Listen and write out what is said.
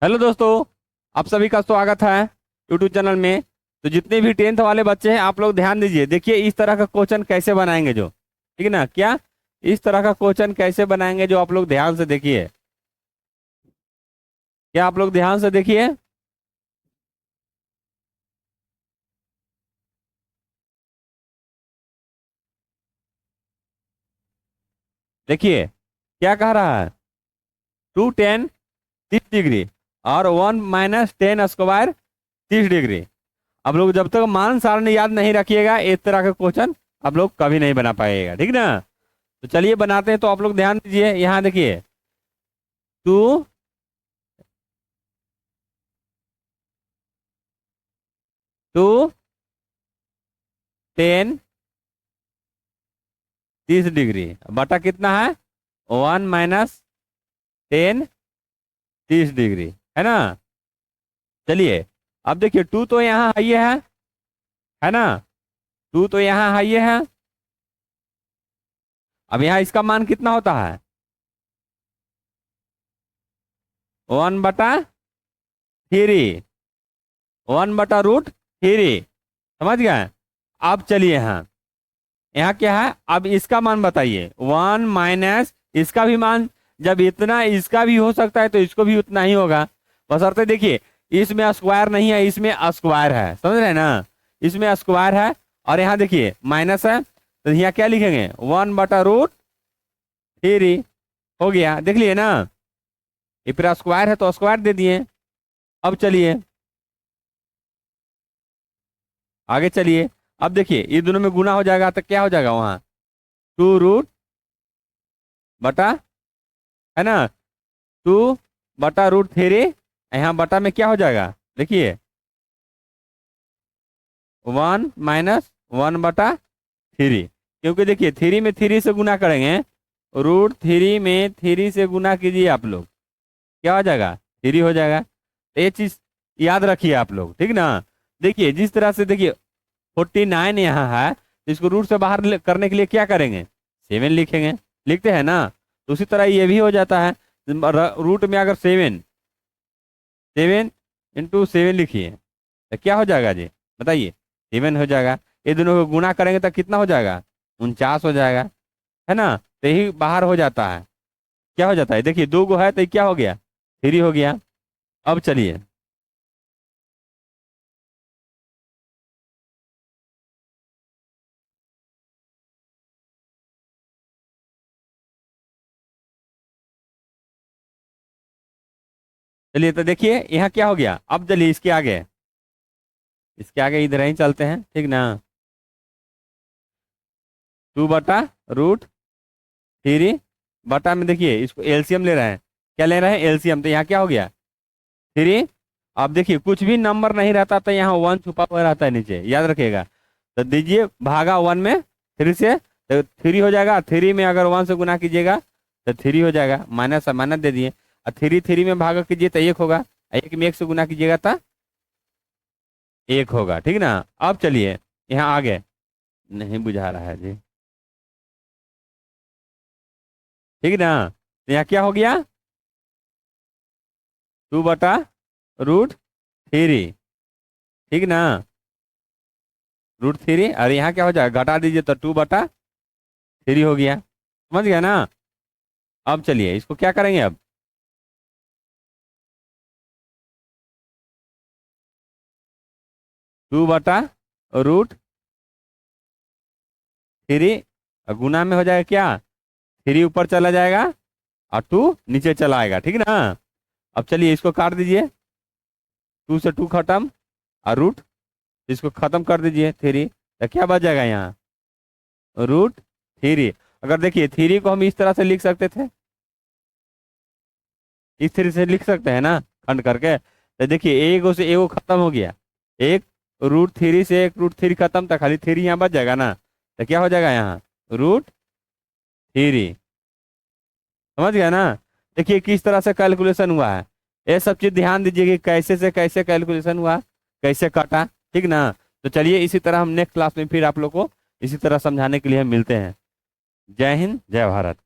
Hello दोस्तों। आप सभी का स्वागत है यूट्यूब चैनल में। तो जितने भी टेंथ वाले बच्चे हैं आप लोग ध्यान दीजिए। देखिए इस तरह का क्वेश्चन कैसे बनाएंगे जो, ठीक है ना, क्या इस तरह का क्वेश्चन कैसे बनाएंगे जो आप लोग ध्यान से देखिए। क्या आप लोग ध्यान से देखिए। देखिए क्या कह रहा है, 2 tan 30 डिग्री और 1 - tan² 30 डिग्री। आप लोग जब तक मान सारणी याद नहीं रखिएगा इस तरह का क्वेश्चन आप लोग कभी नहीं बना पाएगा, ठीक ना। तो चलिए बनाते हैं। तो आप लोग ध्यान दीजिए, यहाँ देखिए 2 2 10 30 डिग्री बटा कितना है, 1 - 10 30 डिग्री, है ना। चलिए अब देखिए 2 तो यहाँ है ना। 2 तो यहाँ है। अब यहाँ इसका मान कितना होता है, 1/3, 1/√3। समझ गए। अब चलिए यहाँ यहाँ क्या है, अब इसका मान बताइए। 1 माइनस इसका भी मान, जब इतना इसका भी हो सकता है तो इसको भी उतना ही होगा। बशर्ते देखिए इसमें स्क्वायर नहीं है, इसमें स्क्वायर है, समझ रहे हैं ना। इसमें स्क्वायर है और यहाँ देखिए माइनस है, तो यहाँ क्या लिखेंगे, 1/√3 हो गया। देख लिए ना, ये फिर स्क्वायर है तो स्क्वायर दे दिए। अब चलिए आगे चलिए। अब देखिए ये दोनों में गुना हो जाएगा तो क्या हो जाएगा, वहाँ 2 रूट बटा, है ना, 2/√3। यहाँ बटा में क्या हो जाएगा, देखिए 1 - 1/3। क्योंकि देखिए 3 में 3 से गुना करेंगे, √3 में 3 से गुना कीजिए आप लोग, क्या हो जाएगा, 3 हो जाएगा। तो ये चीज याद रखिए आप लोग, ठीक ना। देखिए जिस तरह से देखिए 49 यहाँ है, तो इसको रूट से बाहर करने के लिए क्या करेंगे, 7 लिखेंगे, लिखते हैं ना। तो उसी तरह ये भी हो जाता है। रूट में अगर 7 7 × 7 लिखिए तो क्या हो जाएगा जी, बताइए, 7 हो जाएगा। ये दोनों को गुना करेंगे तो कितना हो जाएगा, 49 हो जाएगा, है ना। तो यही बाहर हो जाता है, क्या हो जाता है, देखिए 2 गो है तो ये क्या हो गया, 3 हो गया। अब चलिए चलिए तो देखिए यहाँ क्या हो गया। अब चलिए इसके आगे इधर ही चलते हैं, ठीक ना। 2/√3 बटा में देखिए इसको एलसीएम ले रहे हैं, क्या ले रहे हैं, एलसीएम। तो यहाँ क्या हो गया, 3। अब देखिए कुछ भी नंबर नहीं रहता तो यहाँ 1 छुपा हुआ रहता है नीचे, याद रखिएगा। तो दीजिए भागा 1 में 3 से, तो 3 हो जाएगा। 3 में अगर 1 से गुना कीजिएगा तो 3 हो जाएगा, माइनस माइनस दे दिए। और 3 में भागा कीजिए तो 1 होगा, 1 में 1 से गुना कीजिएगा तो 1 होगा, ठीक ना। अब चलिए यहाँ आगे, नहीं बुझा रहा है जी, ठीक ना। तो यहाँ क्या हो गया, 2/√3, ठीक ना, √3। और यहाँ क्या हो जाएगा, घटा दीजिए तो 2/3 हो गया, समझ गया ना। अब चलिए इसको क्या करेंगे, अब 2/√3 गुना में हो जाएगा क्या, 3 ऊपर चला जाएगा और 2 नीचे चला आएगा, ठीक ना। अब चलिए इसको काट दीजिए, 2 से 2 खत्म और रूट, इसको खत्म कर दीजिए 3। तो क्या बच जाएगा यहाँ, √3। अगर देखिए 3 को हम इस तरह से लिख सकते थे, इस तरह से लिख सकते हैं ना, खंड करके। तो देखिए एगो से एगो खत्म हो गया, एक √3 से एक √3 खत्म था, खाली 3 यहाँ बच जाएगा ना। तो क्या हो जाएगा यहाँ, √3। समझ गया ना। देखिए किस तरह से कैलकुलेशन हुआ है, ये सब चीज ध्यान दीजिए कि कैसे से कैसे कैलकुलेशन हुआ, कैसे कटा, ठीक ना। तो चलिए इसी तरह हम नेक्स्ट क्लास में फिर आप लोग को इसी तरह समझाने के लिए हम मिलते हैं। जय हिंद, जय भारत।